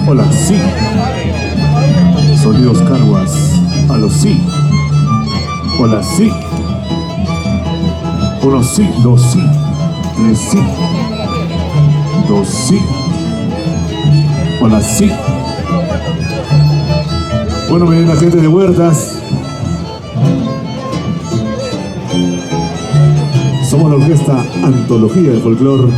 Hola, sí. Sonidos Carguas. A los sí. Hola, sí. Uno sí, dos sí, tres sí, dos sí. Hola, sí. Bueno, miren la gente de Huertas. Somos la orquesta Antología de Folclor.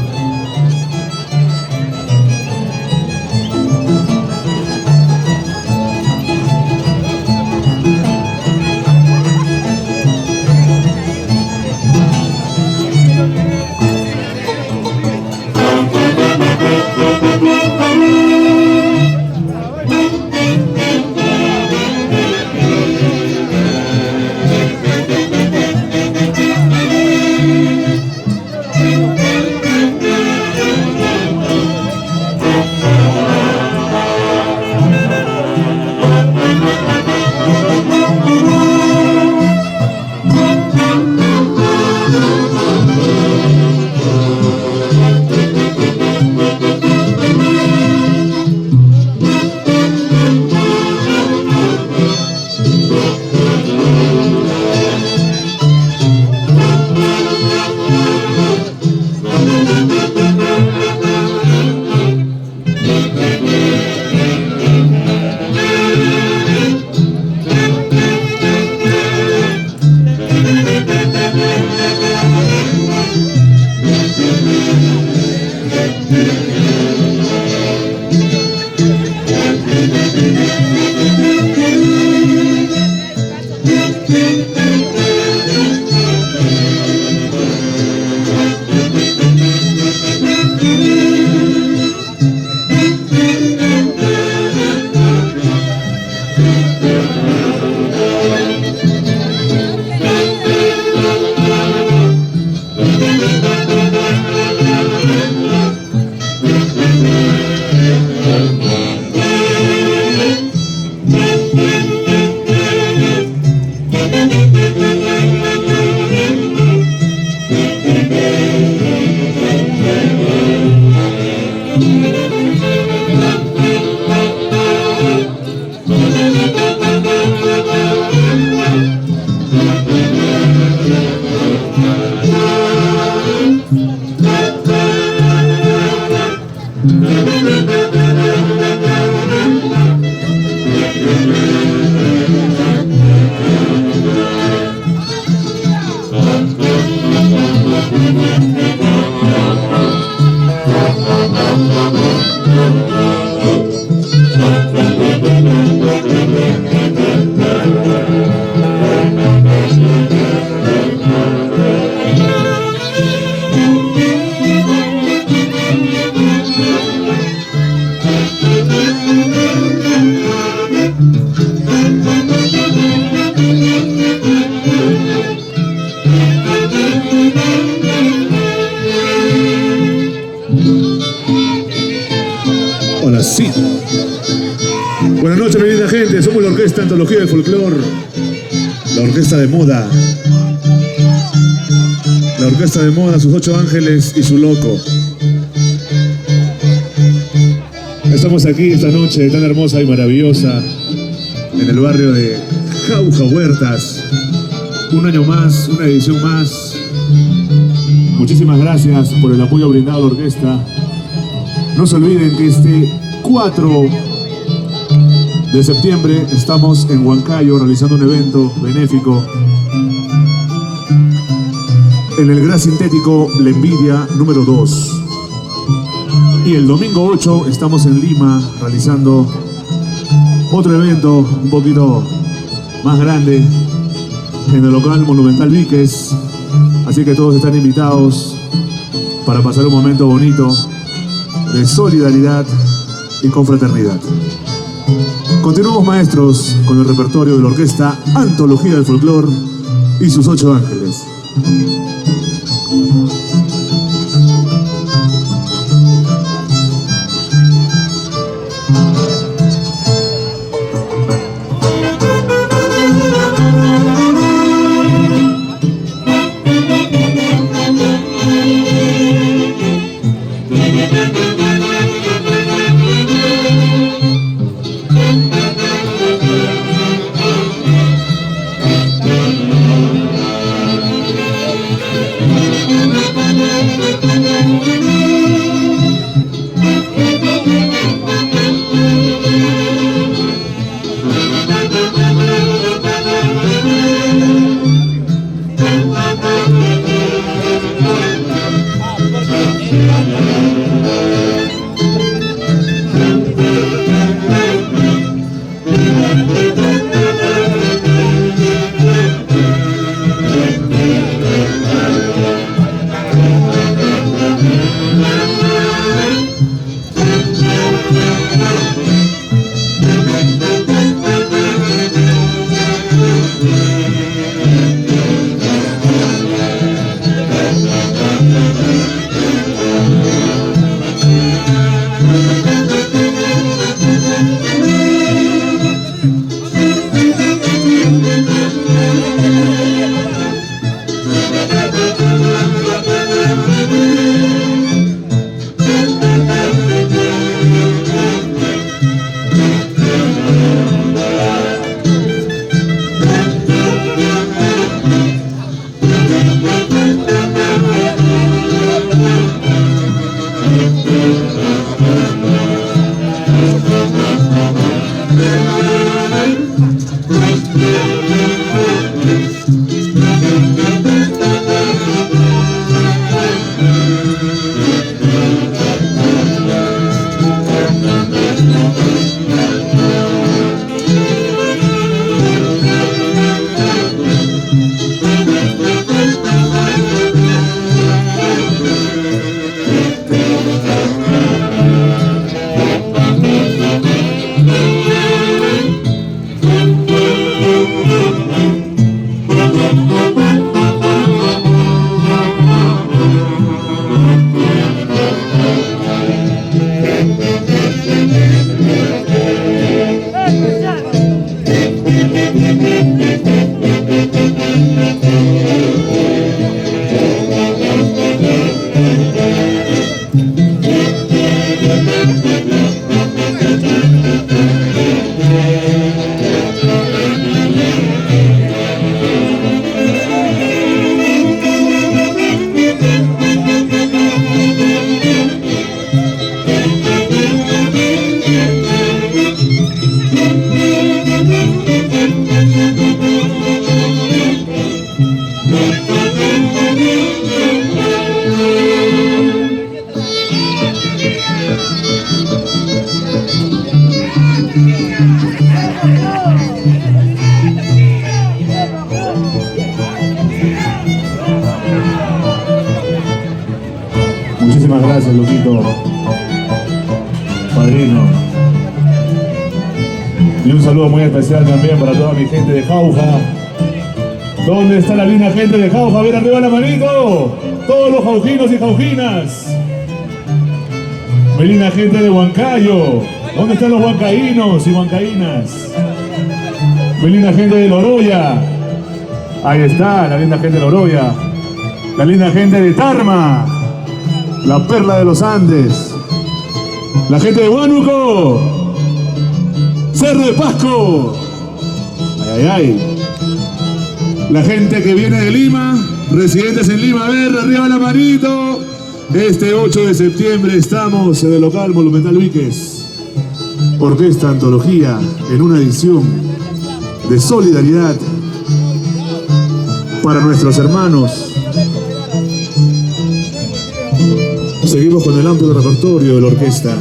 Hola, sí. Buenas noches, mi linda gente. Somos la orquesta Antología de Folclor. La orquesta de moda. La orquesta de moda, sus 8 ángeles y su loco. Estamos aquí esta noche tan hermosa y maravillosa en el barrio de Jauja Huertas. Un año más, una edición más. Muchísimas gracias por el apoyo brindado a la orquesta. No se olviden que este 4 de septiembre estamos en Huancayo realizando un evento benéfico en el Gran Sintético La Envidia número 2. Y el domingo 8 estamos en Lima realizando otro evento un poquito más grande en el local Monumental Víquez. Así que todos están invitados para pasar un momento bonito de solidaridad y confraternidad. Continuamos, maestros, con el repertorio de la orquesta Antología del Folclor y sus 8 ángeles. Gracias, Luquito. Padrino. Y un saludo muy especial también para toda mi gente de Jauja. ¿Dónde está la linda gente de Jauja? A ver, arriba la manito. Todos los jaujinos y jaujinas. Mi linda gente de Huancayo. ¿Dónde están los huancaínos y huancaínas? Mi linda gente de Loroya. Ahí está, la linda gente de Loroya. La linda gente de Tarma. La perla de los Andes. La gente de Huánuco. Cerro de Pasco. Ay, ay, ay. La gente que viene de Lima, residentes en Lima, a ver, arriba la manito. Este 8 de septiembre estamos en el local Monumental Víquez. Orquesta Antología, en una edición de solidaridad para nuestros hermanos. Seguimos con el amplio repertorio de la orquesta.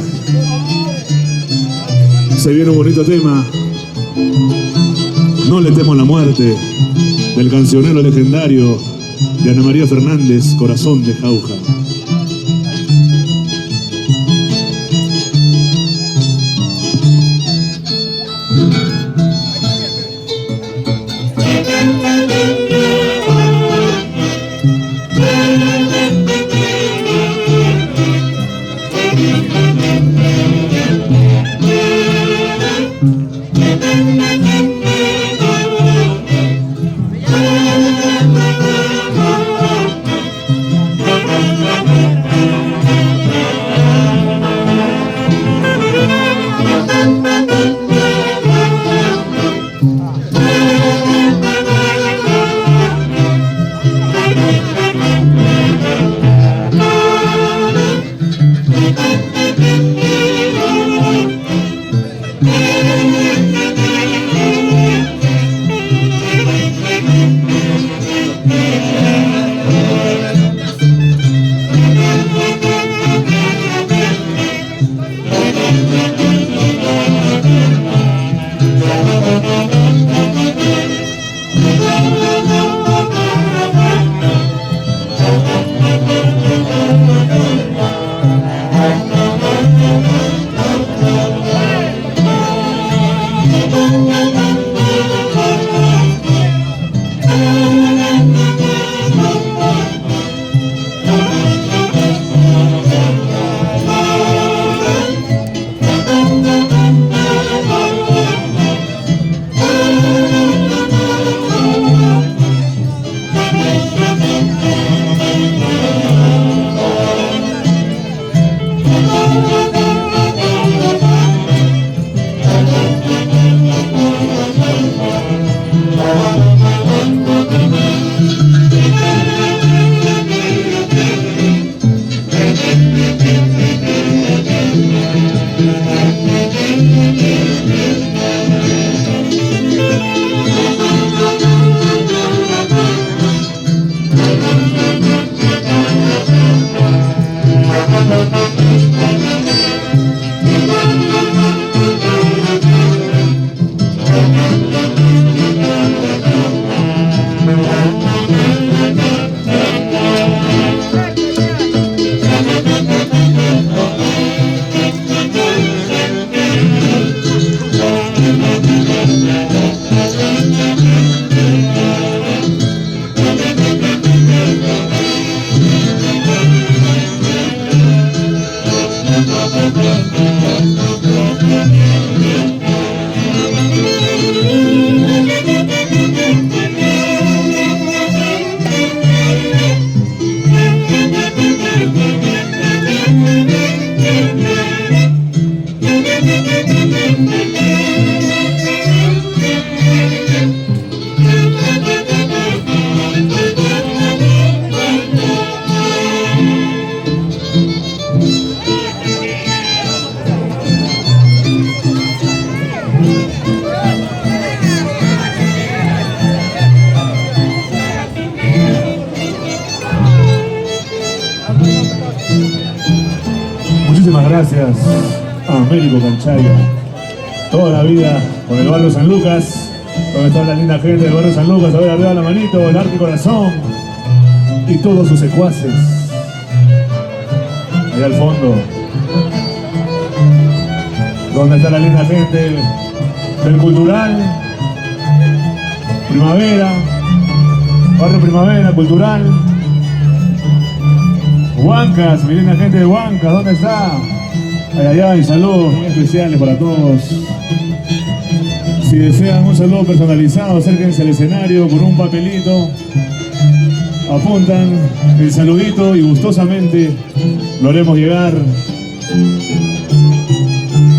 Se viene un bonito tema. No le temo a la muerte, del cancionero legendario de Ana María Fernández, Corazón de Jauja. Muchísimas gracias a Américo Canchaya. Toda la vida con el barrio San Lucas, donde está la linda gente del barrio San Lucas. A ver, arriba la manito, el arte y corazón y todos sus secuaces. allá al fondo, donde está la linda gente del Cultural, Primavera, Barrio Primavera, Cultural, Huancas, mi linda gente de Huancas, ¿dónde está? Ay, saludos muy especiales para todos. Si desean un saludo personalizado, acérquense al escenario con un papelito, apuntan el saludito y gustosamente lo haremos llegar.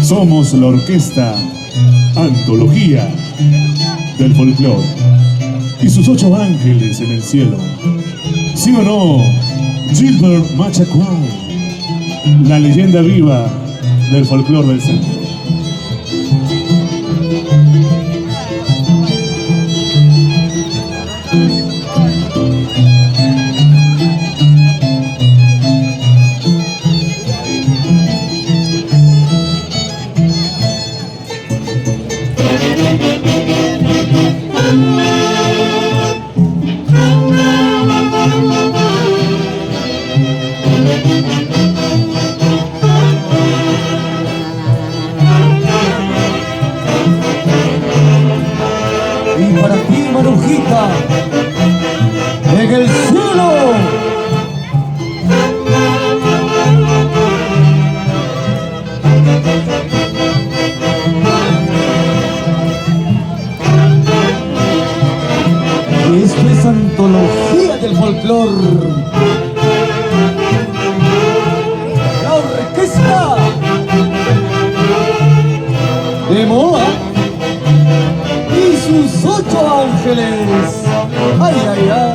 Somos la orquesta Antología del Folclor y sus 8 ángeles en el cielo. ¿Sí o no? Gilbert Machacuán, la leyenda viva del folclor del centro. Marujita, en el cielo. Esto es antología del folclor. La orquesta de Moa y sus 8 ángeles. Ay, ay, ay.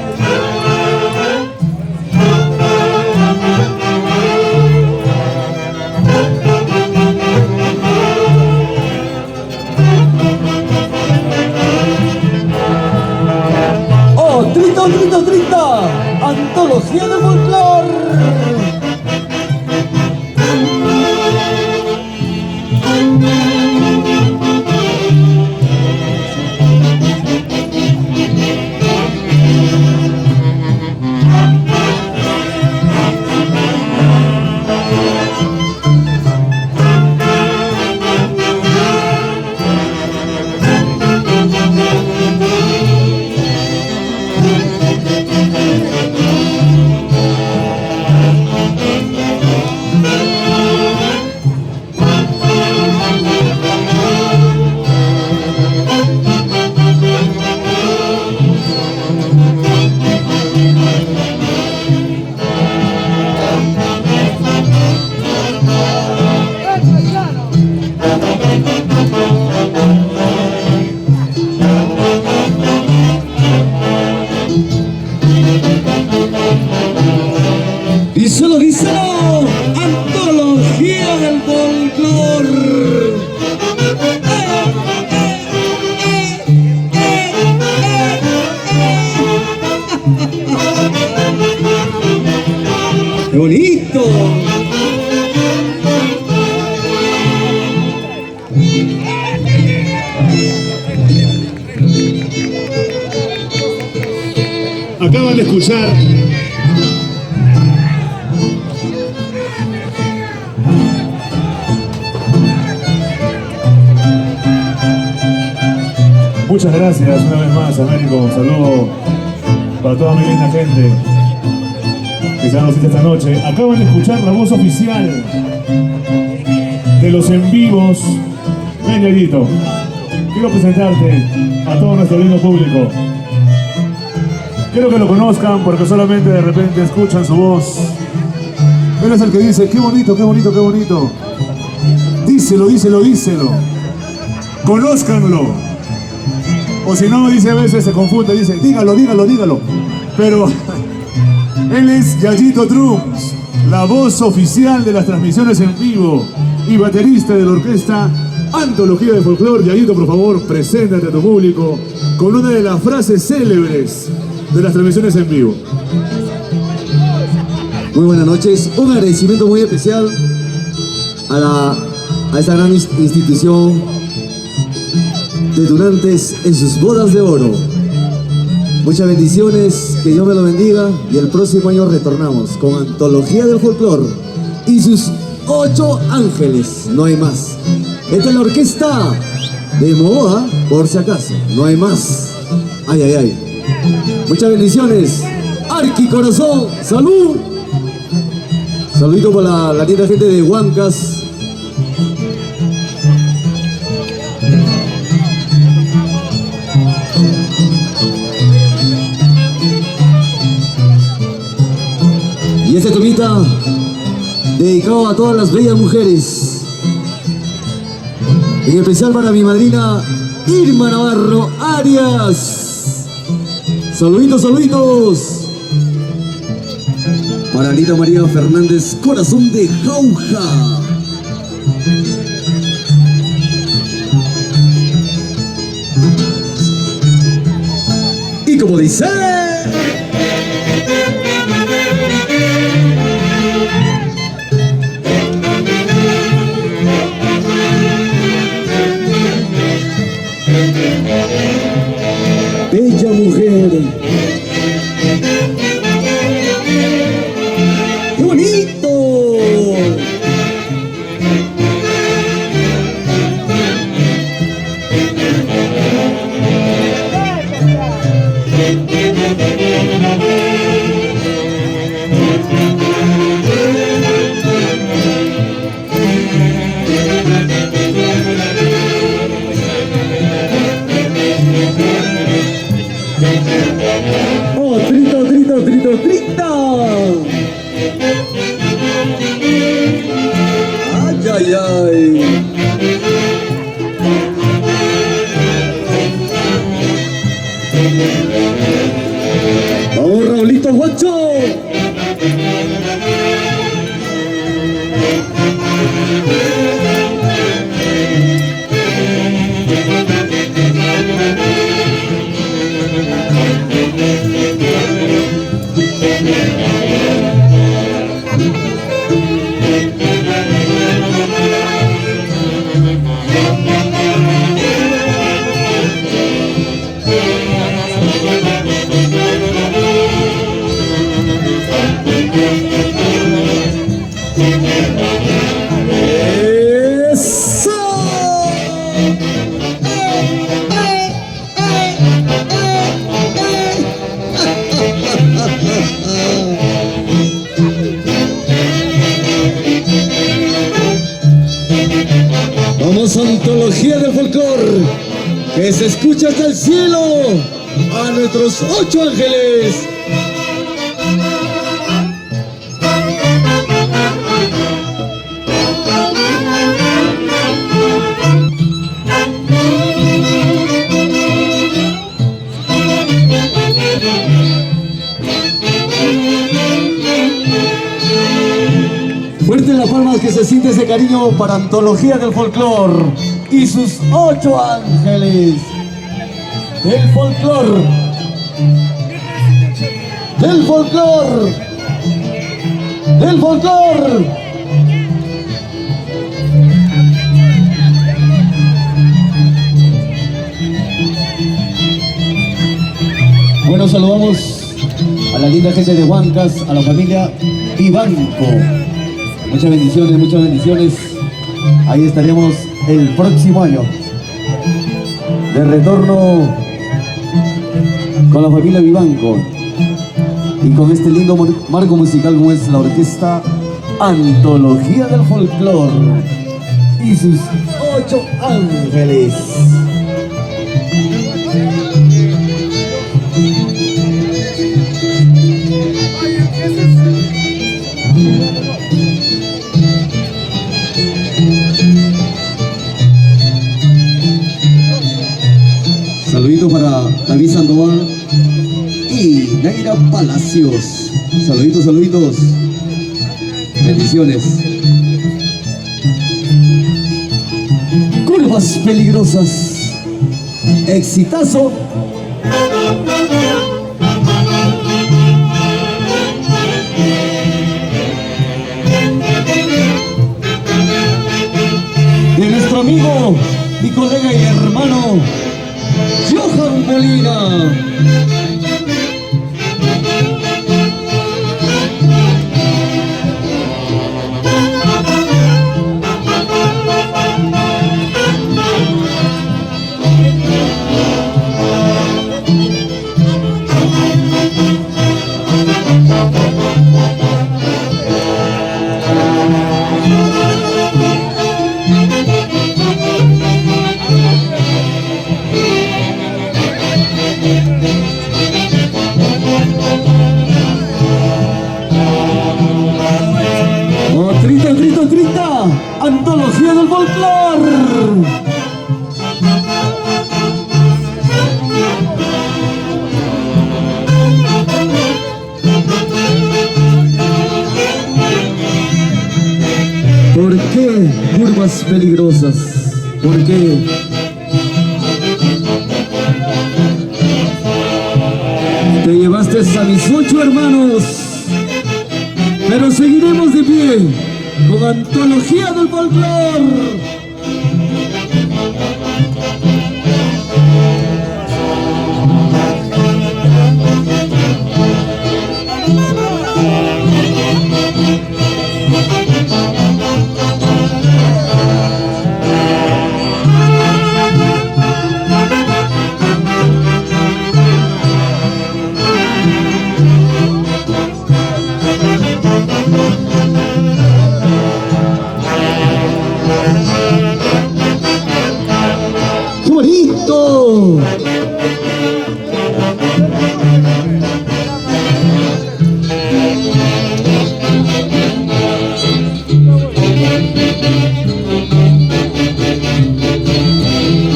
Oh, 30, 30, 30. Antología de folclor. Díselo, antología del folclor. ¡Qué bonito! Acaban de escuchar muchas gracias una vez más, Américo. Un saludo para toda mi linda gente que se han visitado esta noche. Acaban de escuchar la voz oficial de los en vivos. Ven, Yayito, quiero presentarte a todo nuestro lindo público. Quiero que lo conozcan porque solamente de repente escuchan su voz. Él es el que dice, qué bonito, qué bonito, qué bonito. Díselo, díselo, díselo. Conózcanlo. O si no, dice a veces, se confunde, dice, dígalo, dígalo, dígalo. Pero él es Yayito Drums, la voz oficial de las transmisiones en vivo y baterista de la orquesta Antología de Folclor. Yayito, por favor, preséntate a tu público con una de las frases célebres de las transmisiones en vivo. Muy buenas noches, un agradecimiento muy especial a esta gran institución de donantes en sus bodas de oro. Muchas bendiciones, que Dios me lo bendiga y el próximo año retornamos con Antología del Folclor y sus 8 ángeles, no hay más. Esta es la orquesta de Moa, por si acaso, no hay más. Ay, ay, ay. Muchas bendiciones. Arqui Corazón, salud. Saludito para la linda gente de Huancas. Y este temita dedicado a todas las bellas mujeres, en especial para mi madrina Irma Navarro Arias. Saluditos, saluditos. Para Anita María Fernández, Corazón de Jauja. Y como dice... Bella mujer. ¡Qué bonito! ¡Oh, trito, trito, trito, trito! ¡Ay, ay, ay! ¡Vamos, Raulito Guacho! Vamos, antología del folclore, que se escucha hasta el cielo, a nuestros 8 ángeles. Fuerte las palmas, que se siente ese cariño para antología del folclore y sus 8 ángeles del folclore, del folclore, del folclore. Bueno, saludamos a la linda gente de Huancas, a la familia Vivanco. Muchas bendiciones, muchas bendiciones. Ahí estaremos el próximo año, de retorno con la familia Vivanco y con este lindo marco musical como es la orquesta Antología del Folclore y sus 8 ángeles. Saludito para David Sandoval y Naira Palacios. Saluditos, saluditos. Bendiciones. Curvas peligrosas. Exitazo. De nuestro amigo, mi colega y hermano Johan Molina. Antología del Folclore. ¿Por qué curvas peligrosas? ¿Por qué? Te llevaste a mis 8 hermanos, pero seguiremos de pie con Antología del Folclore. ¡Qué bonito!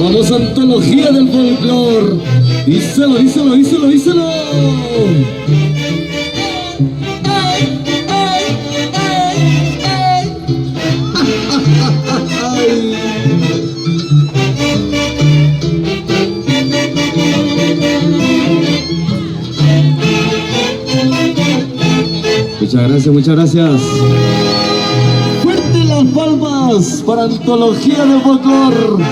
Vamos, Antología del Folclore. Díselo, díselo, díselo, díselo. Muchas gracias, muchas gracias. Fuerte las palmas para Antología del Folclore.